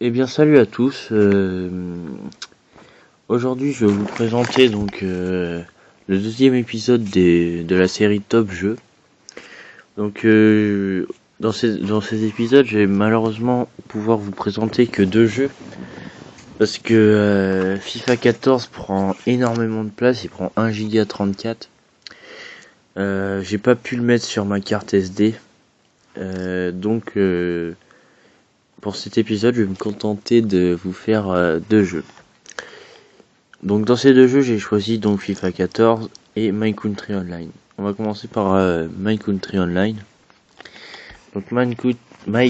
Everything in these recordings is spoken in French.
Eh bien salut à tous, aujourd'hui je vais vous présenter donc le deuxième épisode de la série Top Jeux. Donc dans ces épisodes je vais malheureusement pouvoir vous présenter que deux jeux parce que FIFA 14 prend énormément de place, il prend 1 Go 34. J'ai pas pu le mettre sur ma carte SD, donc pour cet épisode je vais me contenter de vous faire deux jeux. Donc dans ces deux jeux, j'ai choisi donc FIFA 14 et My Country Online. On va commencer par My Country Online. Donc My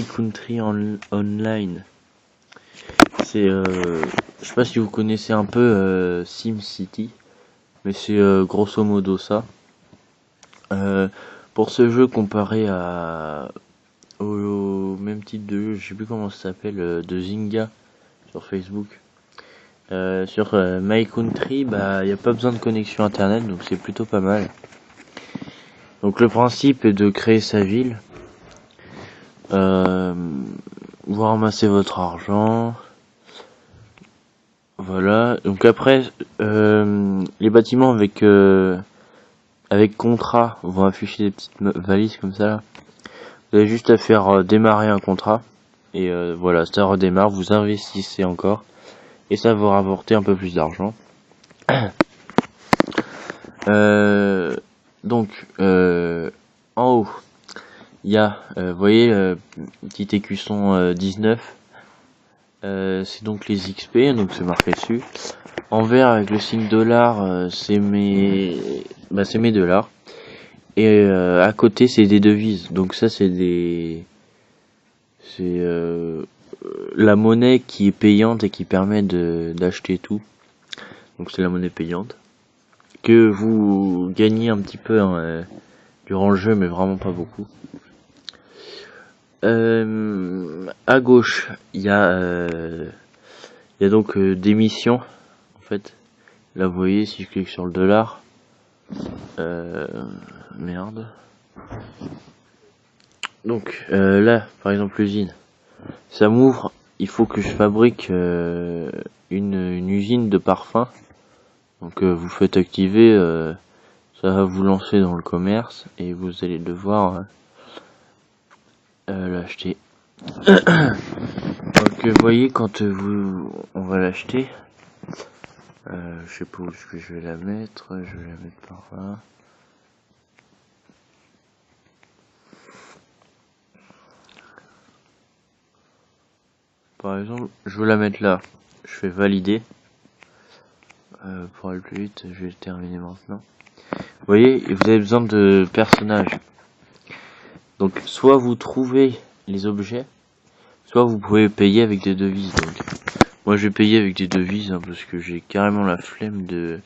Country Online, c'est je sais pas si vous connaissez un peu SimCity, mais c'est grosso modo ça. Pour ce jeu comparé au même type de jeu, je sais plus comment ça s'appelle, de Zynga sur Facebook. Sur My Country, il n'y a pas besoin de connexion internet, donc c'est plutôt pas mal. Donc le principe est de créer sa ville, vous ramassez votre argent, voilà. Donc après, les bâtiments avec contrat vont afficher des petites valises comme ça. Là. Vous avez juste à faire démarrer un contrat et voilà, ça redémarre. Vous investissez encore et ça va vous rapporter un peu plus d'argent. Donc en haut il y a vous voyez petit écusson 19, c'est donc les XP, donc c'est marqué dessus. En vert avec le signe dollar, c'est mes dollars, et à côté c'est des devises, donc ça c'est la monnaie qui est payante et qui permet d'acheter tout, donc c'est la monnaie payante que vous gagnez un petit peu durant le jeu, mais vraiment pas beaucoup. À gauche, il y a donc des missions. En fait, là vous voyez, si je clique sur le dollar, merde. Donc là, par exemple l'usine, ça m'ouvre. Il faut que je fabrique une usine de parfum. Donc vous faites activer, ça va vous lancer dans le commerce et vous allez devoir l'acheter. Donc vous voyez, quand on va l'acheter, je sais pas où est-ce que je vais la mettre, je vais la mettre par là. Par exemple, je veux la mettre là, je fais valider. Pour aller plus vite, je vais terminer maintenant. Vous voyez, vous avez besoin de personnages. Donc soit vous trouvez les objets, soit vous pouvez payer avec des devises. Donc moi je vais payer avec des devises parce que j'ai carrément la flemme de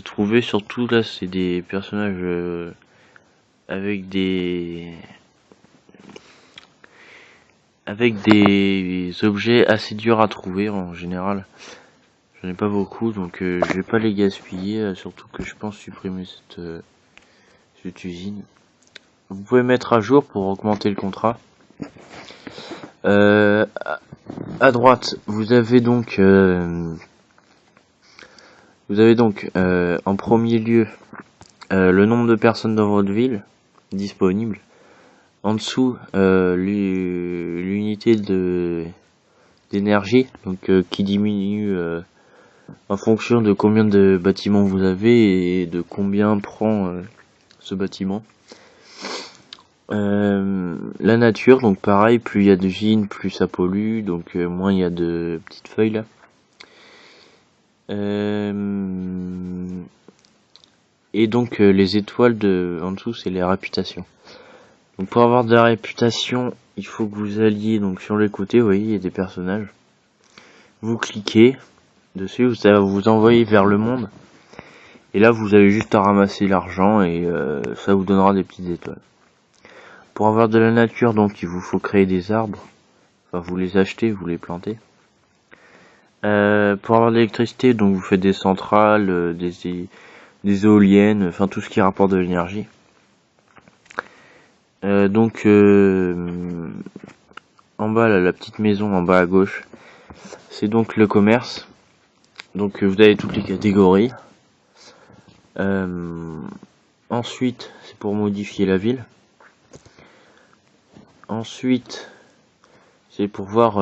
trouver. Surtout là c'est des personnages avec des objets assez durs à trouver en général. J'en ai pas beaucoup, donc je vais pas les gaspiller, surtout que je pense supprimer cette usine. Vous pouvez mettre à jour pour augmenter le contrat. À droite, vous avez donc en premier lieu le nombre de personnes dans votre ville disponible. En dessous, l'unité d'énergie, donc qui diminue en fonction de combien de bâtiments vous avez et de combien prend ce bâtiment. La nature, donc pareil, plus il y a de gîtes, plus ça pollue, donc moins il y a de petites feuilles là. Et donc les étoiles en dessous, c'est les réputations. Donc pour avoir de la réputation, il faut que vous alliez donc sur les côtés, vous voyez, il y a des personnages. Vous cliquez dessus, ça va vous envoyer vers le monde. Et là, vous avez juste à ramasser l'argent et ça vous donnera des petites étoiles. Pour avoir de la nature, donc, il vous faut créer des arbres. Enfin, vous les achetez, vous les plantez. Pour avoir de l'électricité, donc, vous faites des centrales, des éoliennes, enfin, tout ce qui rapporte de l'énergie. Donc, en bas, là, la petite maison en bas à gauche, c'est donc le commerce. Donc vous avez toutes les catégories. Ensuite, c'est pour modifier la ville. Ensuite, c'est pour voir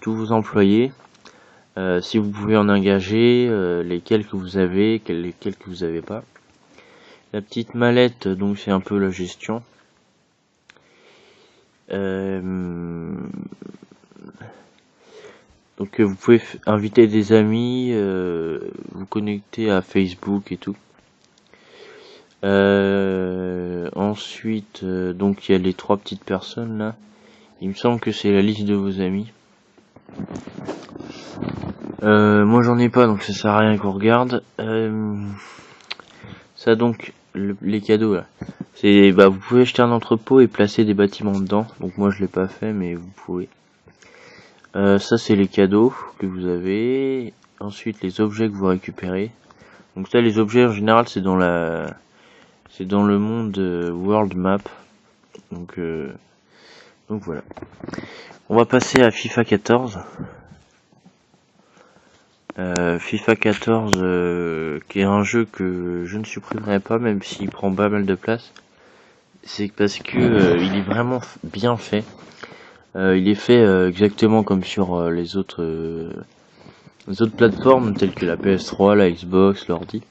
tous vos employés, si vous pouvez en engager, lesquels que vous avez, lesquels que vous avez pas. La petite mallette, donc c'est un peu la gestion. Donc vous pouvez inviter des amis, vous connecter à Facebook et tout. Ensuite, donc il y a les 3 petites personnes là. Il me semble que c'est la liste de vos amis. Moi j'en ai pas, donc ça sert à rien qu'on regarde. Ça donc, les cadeaux là. C'est vous pouvez acheter un entrepôt et placer des bâtiments dedans. Donc moi je l'ai pas fait, mais vous pouvez. Ça c'est les cadeaux que vous avez. Ensuite les objets que vous récupérez. Donc ça, les objets en général c'est dans le monde World Map. Donc voilà. On va passer à FIFA 14. FIFA 14 qui est un jeu que je ne supprimerai pas, même s'il prend pas mal de place. C'est parce que il est vraiment bien fait. Il est fait exactement comme sur les autres plateformes telles que la PS3, la Xbox, l'ordi.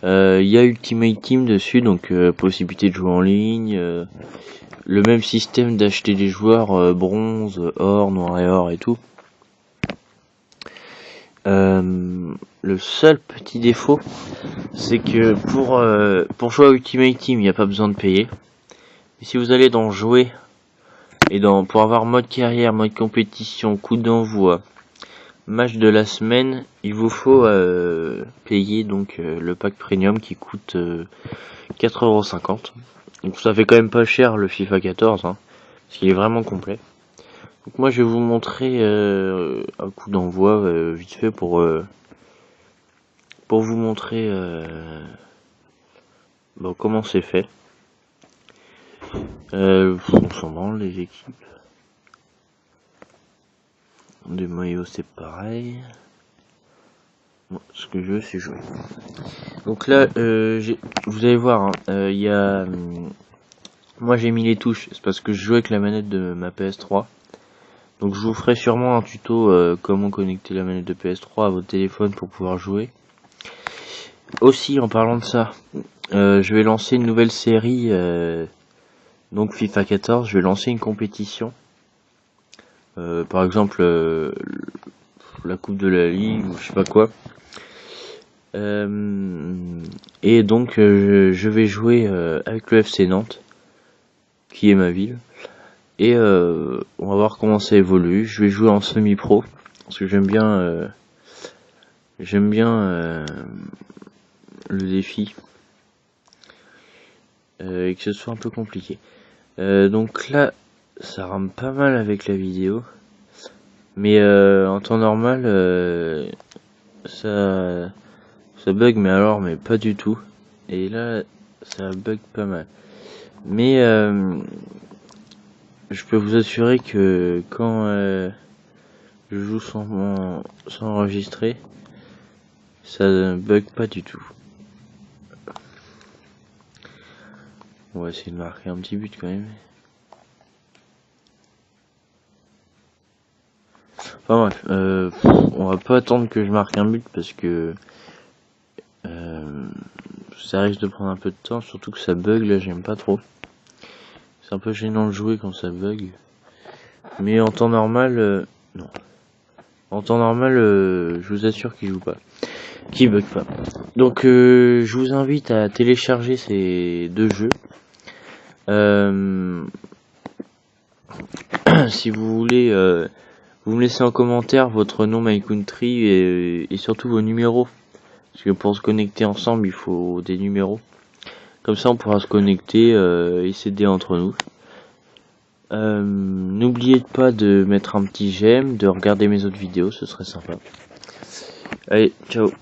Il y a Ultimate Team dessus, donc possibilité de jouer en ligne, le même système d'acheter des joueurs bronze, or, noir et or et tout. Le seul petit défaut, c'est que pour jouer à Ultimate Team, il n'y a pas besoin de payer. Et si vous allez dans jouer et pour avoir mode carrière, mode compétition, coup d'envoi, match de la semaine, il vous faut payer donc le pack premium qui coûte 4,50 €. Donc ça fait quand même pas cher le FIFA 14, hein, parce qu'il est vraiment complet. Donc moi je vais vous montrer un coup d'envoi vite fait pour vous montrer comment c'est fait. On s'en branle les équipes. Des maillots c'est pareil. Bon, ce que je veux c'est jouer. Donc là vous allez voir, hein, y a moi j'ai mis les touches, c'est parce que je joue avec la manette de ma PS3. Donc je vous ferai sûrement un tuto comment connecter la manette de PS3 à votre téléphone pour pouvoir jouer. Aussi en parlant de ça, je vais lancer une nouvelle série, donc FIFA 14, je vais lancer une compétition. Par exemple la coupe de la ligue ou je sais pas quoi. Et donc je vais jouer avec le FC Nantes, qui est ma ville. Et on va voir comment ça évolue. Je vais jouer en semi-pro parce que j'aime bien le défi et que ce soit un peu compliqué. Donc là, ça rame pas mal avec la vidéo, mais en temps normal, ça bug, mais pas du tout. Et là, ça bug pas mal. Mais je peux vous assurer que quand je joue sans enregistrer, ça ne bug pas du tout. On va essayer de marquer un petit but quand même. Enfin bref, on va pas attendre que je marque un but parce que ça risque de prendre un peu de temps, surtout que ça bug là, j'aime pas trop. C'est un peu gênant de jouer quand ça bug. Mais en temps normal, non. En temps normal, je vous assure qu'il joue pas. Qu'il bug pas. Donc je vous invite à télécharger ces 2 jeux. Si vous voulez, vous me laissez en commentaire votre nom My Country et surtout vos numéros. Parce que pour se connecter ensemble, il faut des numéros. Comme ça, on pourra se connecter et s'aider entre nous. N'oubliez pas de mettre un petit j'aime, de regarder mes autres vidéos, ce serait sympa. Allez, ciao.